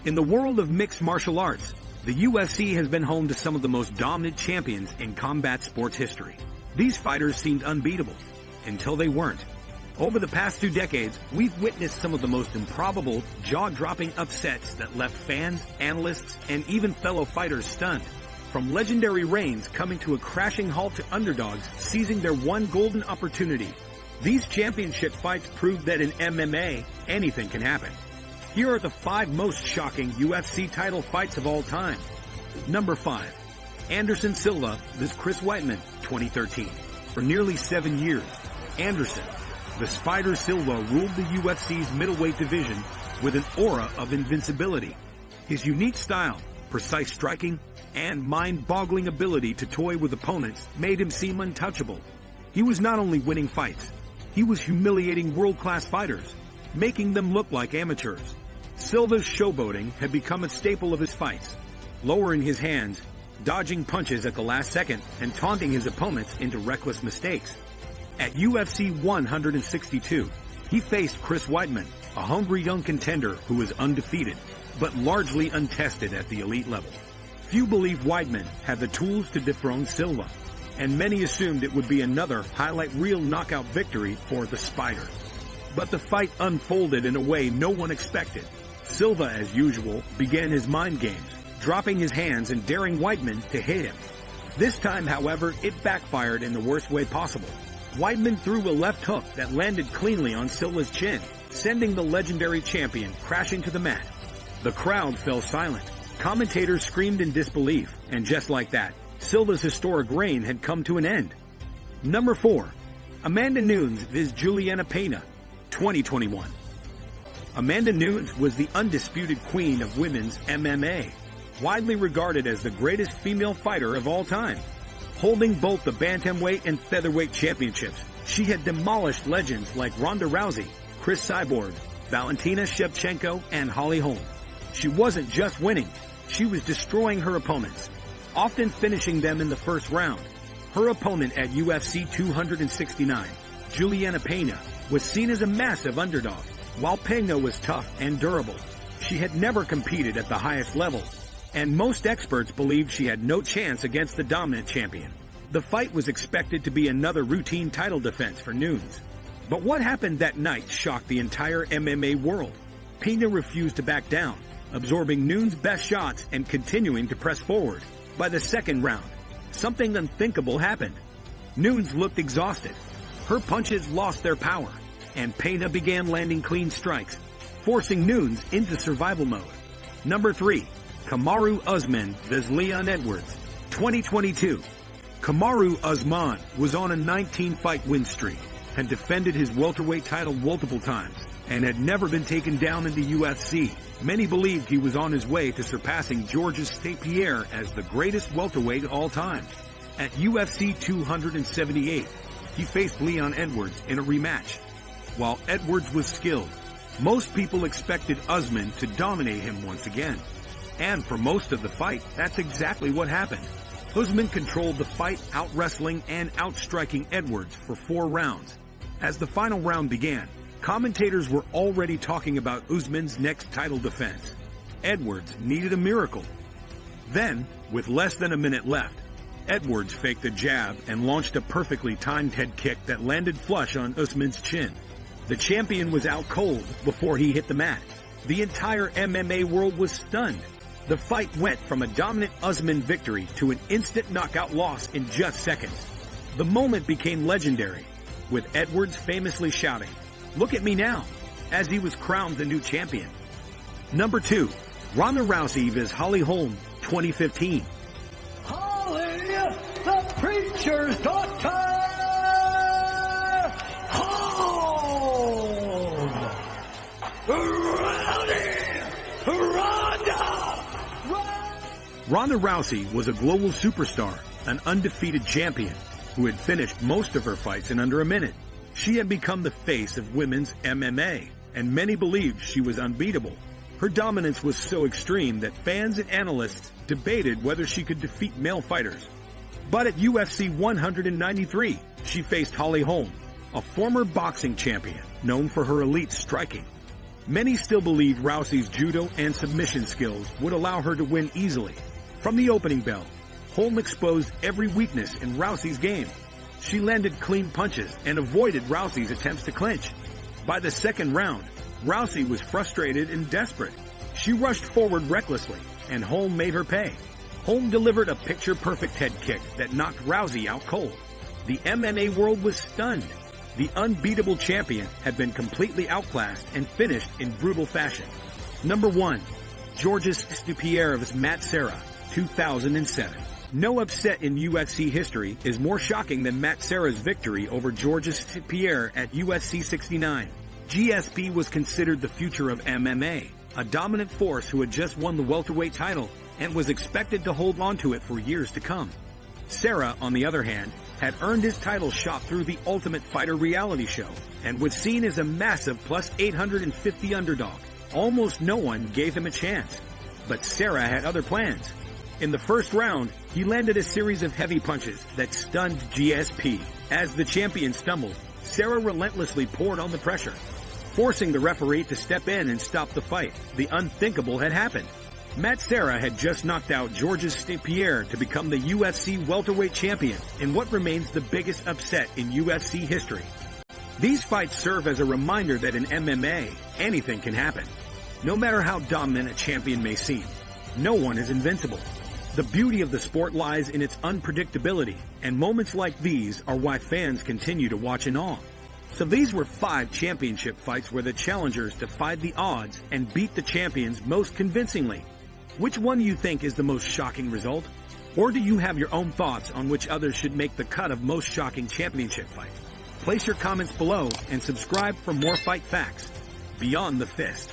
In the world of mixed martial arts, the UFC has been home to some of the most dominant champions in combat sports history. These fighters seemed unbeatable, until they weren't. Over the past 2 decades, we've witnessed some of the most improbable, jaw-dropping upsets that left fans, analysts, and even fellow fighters stunned. From legendary reigns coming to a crashing halt to underdogs seizing their one golden opportunity, these championship fights prove that in MMA, anything can happen. Here are the 5 most shocking UFC title fights of all time. Number 5. Anderson Silva vs. Chris Weidman, 2013. For nearly 7 years, Anderson, the Spider Silva, ruled the UFC's middleweight division with an aura of invincibility. His unique style, precise striking, and mind-boggling ability to toy with opponents made him seem untouchable. He was not only winning fights, he was humiliating world-class fighters, making them look like amateurs. Silva's showboating had become a staple of his fights, lowering his hands, dodging punches at the last second, and taunting his opponents into reckless mistakes. At UFC 162, he faced Chris Weidman, a hungry young contender who was undefeated, but largely untested at the elite level. Few believed Weidman had the tools to dethrone Silva, and many assumed it would be another highlight reel knockout victory for the Spider. But the fight unfolded in a way no one expected. Silva, as usual, began his mind games, dropping his hands and daring Weidman to hit him. This time, however, it backfired in the worst way possible. Weidman threw a left hook that landed cleanly on Silva's chin, sending the legendary champion crashing to the mat. The crowd fell silent. Commentators screamed in disbelief, and just like that, Silva's historic reign had come to an end. Number 4. Amanda Nunes vs. Juliana Pena, 2021. Amanda Nunes was the undisputed queen of women's MMA, widely regarded as the greatest female fighter of all time. Holding both the bantamweight and featherweight championships, she had demolished legends like Ronda Rousey, Chris Cyborg, Valentina Shevchenko, and Holly Holm. She wasn't just winning, she was destroying her opponents, often finishing them in the first round. Her opponent at UFC 269, Juliana Pena, was seen as a massive underdog. While Pena was tough and durable, she had never competed at the highest level, and most experts believed she had no chance against the dominant champion. The fight was expected to be another routine title defense for Nunes. But what happened that night shocked the entire MMA world. Pena refused to back down, absorbing Nunes' best shots and continuing to press forward. By the second round, something unthinkable happened. Nunes looked exhausted. Her punches lost their power, and Pena began landing clean strikes, forcing Nunes into survival mode. Number 3. Kamaru Usman vs. Leon Edwards, 2022. Kamaru Usman was on a 19-fight win streak, had defended his welterweight title multiple times, and had never been taken down in the UFC. Many believed he was on his way to surpassing Georges St-Pierre as the greatest welterweight of all time. At UFC 278, he faced Leon Edwards in a rematch. While Edwards was skilled, most people expected Usman to dominate him once again. And for most of the fight, that's exactly what happened. Usman controlled the fight, out-wrestling and out-striking Edwards for 4 rounds. As the final round began, commentators were already talking about Usman's next title defense. Edwards needed a miracle. Then, with less than a minute left, Edwards faked a jab and launched a perfectly timed head kick that landed flush on Usman's chin. The champion was out cold before he hit the mat. The entire MMA world was stunned. The fight went from a dominant Usman victory to an instant knockout loss in just seconds. The moment became legendary, with Edwards famously shouting, "Look at me now," as he was crowned the new champion. Number 2. Ronda Rousey vs. Holly Holm, 2015. Holly, the preacher's daughter! Ronda Rousey was a global superstar, an undefeated champion, who had finished most of her fights in under a minute. She had become the face of women's MMA, and many believed she was unbeatable. Her dominance was so extreme that fans and analysts debated whether she could defeat male fighters. But at UFC 193, she faced Holly Holm, a former boxing champion known for her elite striking. Many still believe Rousey's judo and submission skills would allow her to win easily. From the opening bell, Holm exposed every weakness in Rousey's game. She landed clean punches and avoided Rousey's attempts to clinch. By the second round, Rousey was frustrated and desperate. She rushed forward recklessly, and Holm made her pay. Holm delivered a picture-perfect head kick that knocked Rousey out cold. The MMA world was stunned. The unbeatable champion had been completely outclassed and finished in brutal fashion. Number 1. Georges St-Pierre's Matt Serra, 2007. No upset in UFC history is more shocking than Matt Serra's victory over Georges St-Pierre at UFC 69. GSP was considered the future of MMA, a dominant force who had just won the welterweight title and was expected to hold on to it for years to come. Serra, on the other hand, had earned his title shot through the Ultimate Fighter reality show and was seen as a massive plus 850 underdog. Almost no one gave him a chance. But Serra had other plans. In the first round, he landed a series of heavy punches that stunned GSP. As the champion stumbled, Serra relentlessly poured on the pressure, forcing the referee to step in and stop the fight. The unthinkable had happened. Matt Serra had just knocked out Georges St-Pierre to become the UFC welterweight champion in what remains the biggest upset in UFC history. These fights serve as a reminder that in MMA, anything can happen. No matter how dominant a champion may seem, no one is invincible. The beauty of the sport lies in its unpredictability, and moments like these are why fans continue to watch in awe. So these were 5 championship fights where the challengers defied the odds and beat the champions most convincingly. Which one do you think is the most shocking result? Or do you have your own thoughts on which others should make the cut of most shocking championship fights? Place your comments below and subscribe for more fight facts beyond the fist.